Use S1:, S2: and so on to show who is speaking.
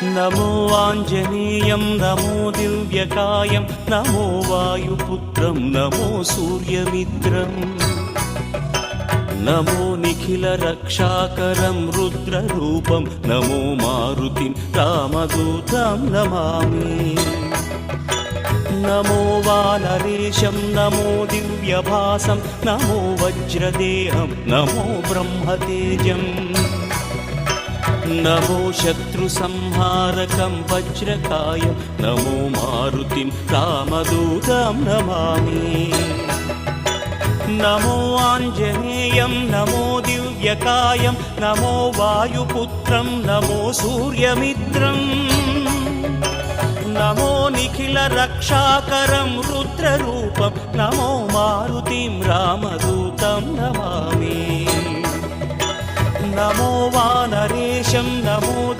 S1: नमो आञ्जनेयं नमो दिव्यकायं नमो वायुपुत्रं नमो सूर्यमित्रम् नमो निखिलरक्षाकरं रुद्ररूपं नमो मारुतिं रामदूतं Namami नमो वानरेशं नमो दिव्यभासं नमो वज्रदेहं नमो ब्रह्मतेजम् नमो शत्रुसंहारकं वज्रकायं नमो मारुतिं रामदूतं Namami नमो आञ्जनेयं नमो दिव्यकायं नमो वायुपुत्रं नमो सूर्यमित्रम् नमो निखिलरक्षाकरं रुद्ररूपं नमो मारुतिं रामदूतं Namami नमो वानरेशं नमो